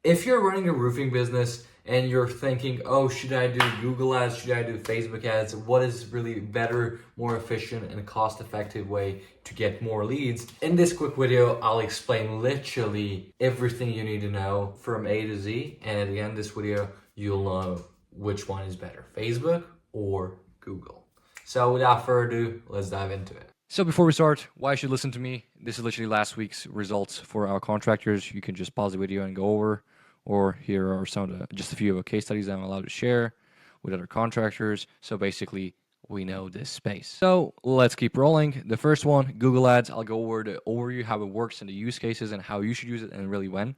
If you're running a roofing business and you're thinking, oh, should I do Google ads? Should I do Facebook ads? What is really better, more efficient, and cost effective way to get more leads? In this quick video, I'll explain literally everything you need to know from A to Z. And at the end of this video, you'll know which one is better, Facebook or Google. So without further ado, let's dive into it. So before we start, why you should listen to me? This is literally last week's results for our contractors. You can just pause the video and go over, or here are just a few of the case studies that I'm allowed to share with other contractors. So basically, we know this space. So let's keep rolling. The first one, Google Ads. I'll go over the overview, how it works, and the use cases, and how you should use it, and really when.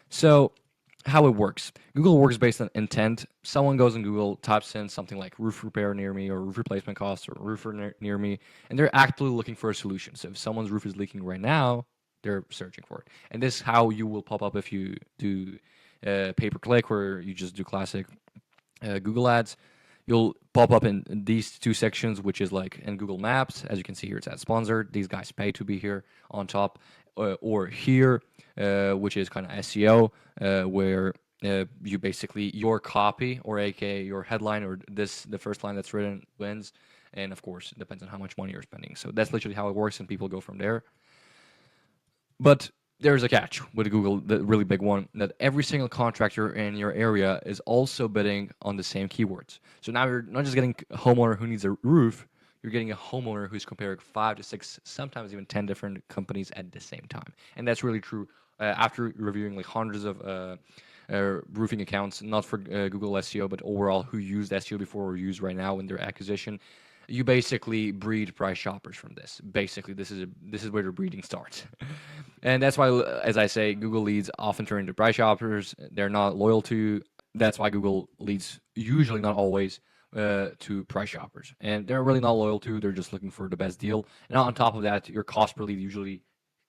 So how it works. Google works based on intent. Someone goes on Google, types in something like roof repair near me or roof replacement costs or roofer near me, and they're actively looking for a solution. So if someone's roof is leaking right now, they're searching for it. And this is how you will pop up if you do pay-per-click or you just do classic Google Ads. You'll pop up in these two sections, which is like in Google Maps. As you can see here, it's ad sponsored. These guys pay to be here on top. Or here, which is kind of SEO, where you basically, your copy, or aka your headline, or the first line that's written wins. And of course, it depends on how much money you're spending. So that's literally how it works, and people go from there. But there's a catch with Google, the really big one, that every single contractor in your area is also bidding on the same keywords. So now you're not just getting a homeowner who needs a roof, you're getting a homeowner who's comparing 5 to 6, sometimes even 10 different companies at the same time. And that's really true after reviewing like hundreds of roofing accounts, not for Google SEO, but overall who used SEO before or use right now in their acquisition. You basically breed price shoppers from this. Basically, this is where the breeding starts. And that's why, as I say, Google leads often turn into price shoppers. They're not loyal to you. That's why Google leads, usually not always, to price shoppers. And they're really not loyal to you. They're just looking for the best deal. And on top of that, your cost per lead usually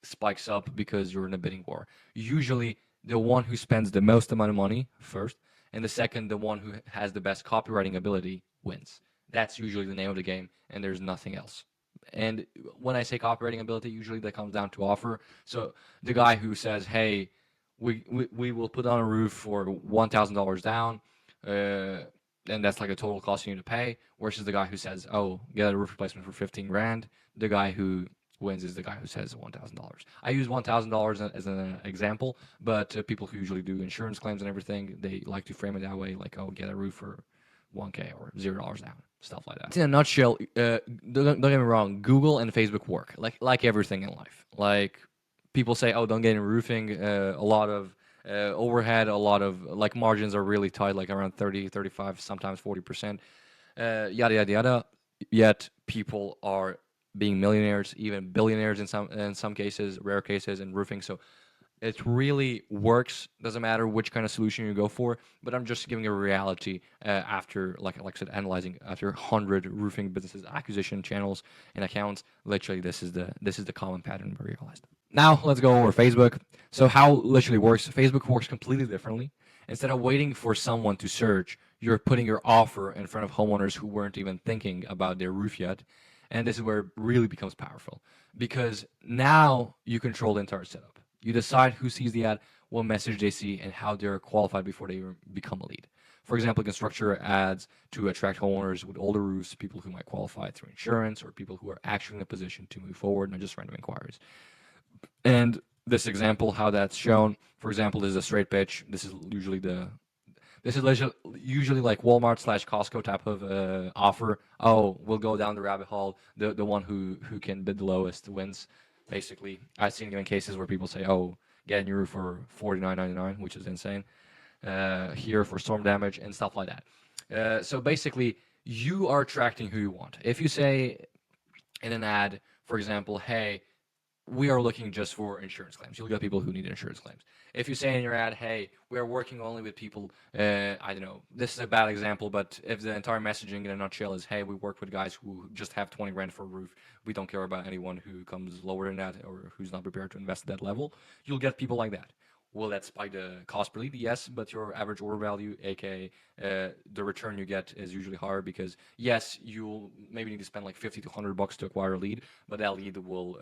spikes up because you're in a bidding war. Usually, the one who spends the most amount of money first, and the second, the one who has the best copywriting ability wins. That's usually the name of the game, and there's nothing else. And when I say copywriting ability, usually that comes down to offer. So the guy who says, "Hey, we will put on a roof for $1,000 down," and that's like a total cost you need to pay, versus the guy who says, "Oh, get a roof replacement for 15 grand." The guy who wins is the guy who says $1,000. I use $1,000 as an example, but people who usually do insurance claims and everything, they like to frame it that way, like, "Oh, get a roof for 1K or $0 down," stuff like that. In a nutshell, don't get me wrong, Google and Facebook work like everything in life. Like people say, oh, don't get in roofing. A lot of overhead, a lot of like margins are really tight, like around 30, 35, sometimes 40%. Yada yada yada. Yet people are being millionaires, even billionaires in some cases, rare cases in roofing. So it really works. Doesn't matter which kind of solution you go for. But I'm just giving a reality after, like I said, analyzing after 100 roofing businesses, acquisition channels, and accounts. Literally, this is the common pattern we realized. Now let's go over Facebook. So how literally works? Facebook works completely differently. Instead of waiting for someone to search, you're putting your offer in front of homeowners who weren't even thinking about their roof yet. And this is where it really becomes powerful, because now you control the entire setup. You decide who sees the ad, what message they see, and how they're qualified before they become a lead. For example, you can structure ads to attract homeowners with older roofs, people who might qualify through insurance, or people who are actually in a position to move forward, not just random inquiries. And this example, how that's shown, for example, this is a straight pitch. This is usually like Walmart / Costco type of offer. Oh, we'll go down the rabbit hole. The one who can bid the lowest wins. Basically, I've seen even cases where people say, "Oh, get a new roof for $49.99," which is insane. Here for storm damage and stuff like that. So basically, you are attracting who you want. If you say in an ad, for example, "Hey, we are looking just for insurance claims," you'll get people who need insurance claims. If you say in your ad, "Hey, we are working only with people," I don't know, this is a bad example, but if the entire messaging in a nutshell is, "Hey, we work with guys who just have 20 grand for a roof. We don't care about anyone who comes lower than that or who's not prepared to invest at that level," you'll get people like that. Will that spike the cost per lead? Yes, but your average order value, aka the return you get, is usually higher because yes, you'll maybe need to spend like 50 to $100 to acquire a lead, but that lead will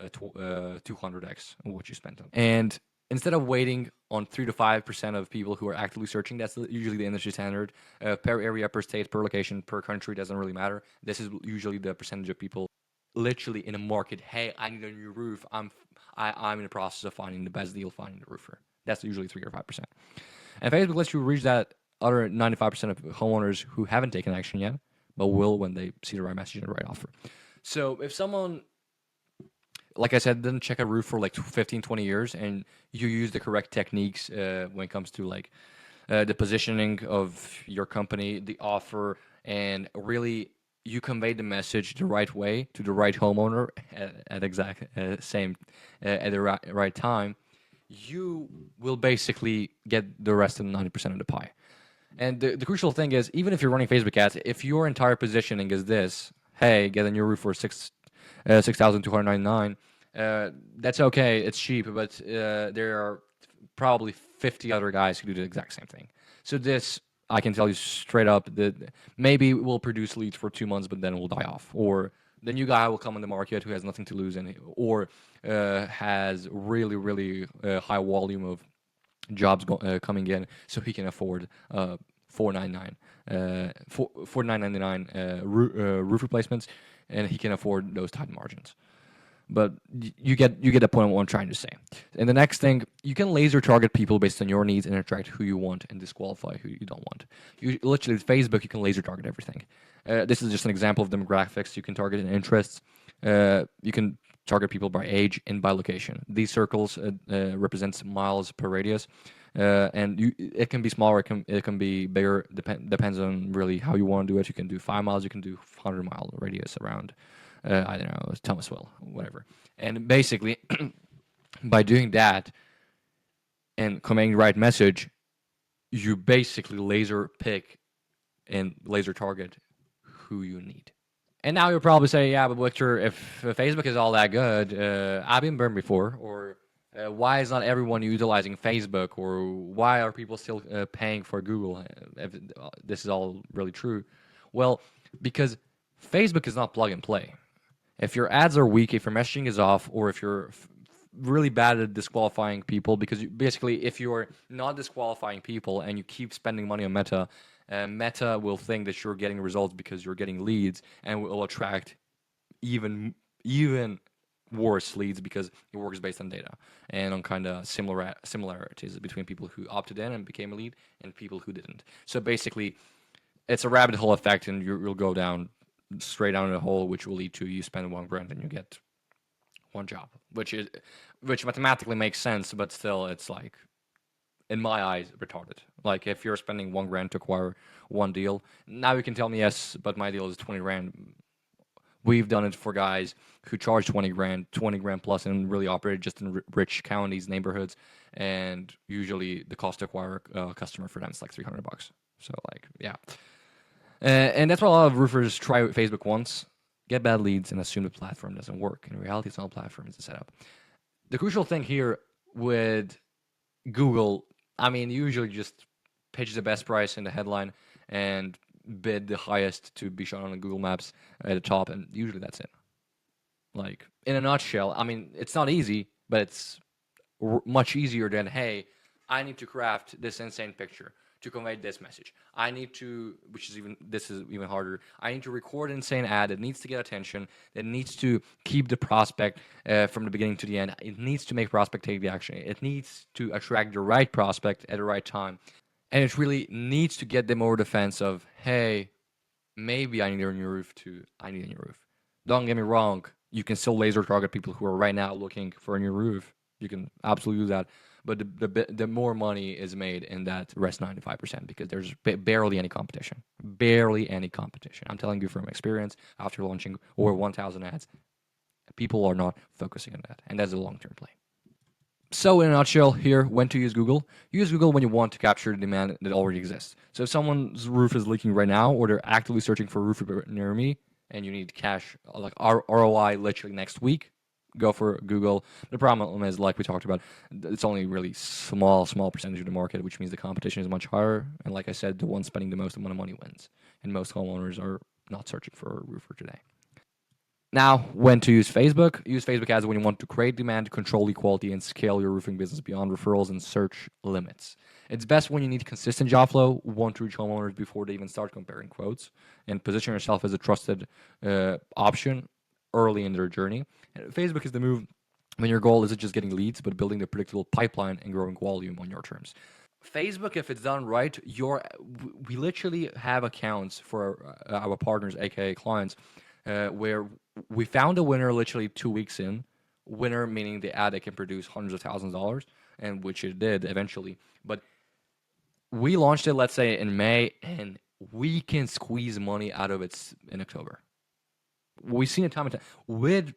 200x what you spent on. And instead of waiting on 3 to 5% of people who are actively searching, that's usually the industry standard. Per area, per state, per location, per country, doesn't really matter. This is usually the percentage of people literally in a market. Hey, I need a new roof. I'm in the process of finding the best deal, finding the roofer. That's usually 3 or 5%. And Facebook lets you reach that other 95% of homeowners who haven't taken action yet, but will when they see the right message and the right offer. So if someone, like I said, didn't check a roof for like 15, 20 years, and you use the correct techniques when it comes to like the positioning of your company, the offer, and really you convey the message the right way to the right homeowner at exact same at the right time, you will basically get the rest of the 90% of the pie. And the crucial thing is, even if you're running Facebook ads, if your entire positioning is this, hey, get a new roof for 6,299, that's okay. It's cheap, but there are probably 50 other guys who do the exact same thing. So this, I can tell you straight up that maybe we'll produce leads for 2 months, but then it will die off. Or the new guy will come on the market who has nothing to lose, or has really, really high volume of jobs coming in, so he can afford 499 4,999 roof replacements, and he can afford those tight margins. But you get the point of what I'm trying to say. And the next thing, you can laser target people based on your needs and attract who you want and disqualify who you don't want. You literally with Facebook, you can laser target everything. This is just an example of demographics. You can target in interests. You can target people by age and by location. These circles represents miles per radius, and it can be smaller, it can be bigger. Depends on really how you want to do it. You can do 5 miles. You can do 100-mile radius around. I don't know, Thomasville, whatever. And basically, by doing that and conveying the right message, you basically laser pick and laser target who you need. And now you'll probably say, yeah, but Victor, if Facebook is all that good, I've been burned before, or why is not everyone utilizing Facebook, or why are people still paying for Google if this is all really true? Well, because Facebook is not plug and play. If your ads are weak, if your messaging is off, or if you're really bad at disqualifying people, because basically, if you're not disqualifying people and you keep spending money on Meta, Meta will think that you're getting results because you're getting leads, and will attract even worse leads because it works based on data and on kind of similarities between people who opted in and became a lead and people who didn't. So basically, it's a rabbit hole effect, and you'll go down straight down the hole, which will lead to you spend $1 grand and you get one job, which mathematically makes sense, but still, it's like, in my eyes, retarded. Like, if you're spending $1 grand to acquire one deal, now you can tell me yes, but my deal is 20 grand. We've done it for guys who charge 20 grand, 20 grand plus, and really operate just in rich counties, neighborhoods, and usually the cost to acquire a customer for them is like $300. So, like, yeah. And that's why a lot of roofers try Facebook once, get bad leads, and assume the platform doesn't work. In reality, it's not a platform, it's a setup. The crucial thing here with Google, I mean, usually just pitch the best price in the headline and bid the highest to be shown on the Google Maps at the top, and usually that's it. Like, in a nutshell, I mean, it's not easy, but it's much easier than, hey, I need to craft this insane picture to convey this message. I need to, this is even harder. I need to record an insane ad that needs to get attention, that needs to keep the prospect from the beginning to the end. It needs to make prospect take the action. It needs to attract the right prospect at the right time. And it really needs to get them over the fence of, hey, maybe I need a new roof too. I need a new roof. Don't get me wrong. You can still laser target people who are right now looking for a new roof. You can absolutely do that. But the more money is made in that rest 95% because there's barely any competition. Barely any competition. I'm telling you from experience, after launching over 1,000 ads, people are not focusing on that. And that's a long term play. So, in a nutshell, here, when to use Google. Use Google when you want to capture the demand that already exists. So, if someone's roof is leaking right now, or they're actively searching for a roof repair near me, and you need cash, like ROI, literally next week, go for Google. The problem is, like we talked about, it's only really small percentage of the market, which means the competition is much higher. And like I said, the one spending the most amount of money wins. And most homeowners are not searching for a roofer today. Now, when to use Facebook? Use Facebook ads when you want to create demand, control equality, and scale your roofing business beyond referrals and search limits. It's best when you need consistent job flow, want to reach homeowners before they even start comparing quotes, and position yourself as a trusted option early in their journey. And Facebook is the move when your goal isn't just getting leads, but building a predictable pipeline and growing volume on your terms. Facebook, if it's done right, we literally have accounts for our partners, aka clients, where we found a winner literally 2 weeks in. Winner meaning the ad that can produce hundreds of thousands of dollars, and which it did eventually. But we launched it, let's say, in May, and we can squeeze money out of it in October. We've seen it time and time. With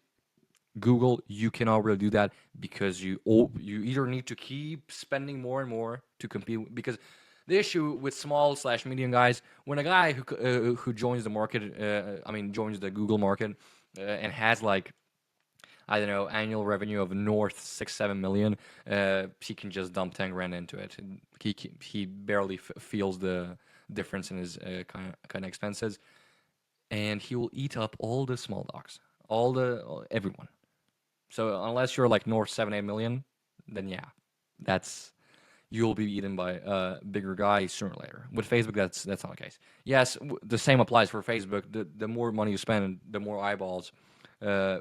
Google, you cannot really do that because you either need to keep spending more and more to compete. Because the issue with small/medium guys, when a guy who joins the market, joins the Google market, and has like, I don't know, annual revenue of north 6-7 million, he can just dump 10 grand into it. He barely feels the difference in his kind of expenses, and he will eat up all the small dogs, everyone. So unless you're like north 7-8 million, then yeah, you'll be eaten by a bigger guy sooner or later. With Facebook, that's not the case. Yes, the same applies for Facebook. The more money you spend, the more eyeballs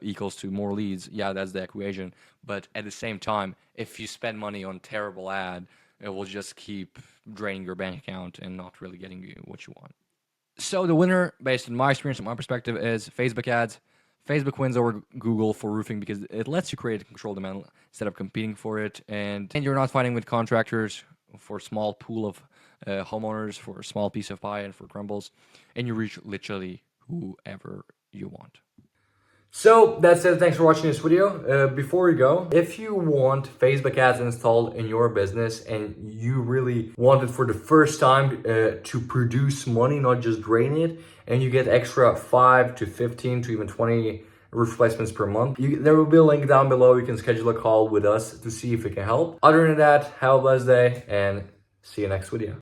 equals to more leads. Yeah, that's the equation. But at the same time, if you spend money on terrible ad, it will just keep draining your bank account and not really getting you what you want. So the winner, based on my experience and my perspective, is Facebook ads. Facebook wins over Google for roofing because it lets you create and control demand instead of competing for it. And you're not fighting with contractors for a small pool of homeowners, for a small piece of pie and for crumbles. And you reach literally whoever you want. So that's it. Thanks for watching this video. Before we go, if you want Facebook ads installed in your business and you really want it for the first time to produce money, not just drain it, and you get extra 5 to 15 to even 20 roof placements per month, there will be a link down below. You can schedule a call with us to see if we can help. Other than that, have a blessed day and see you next video.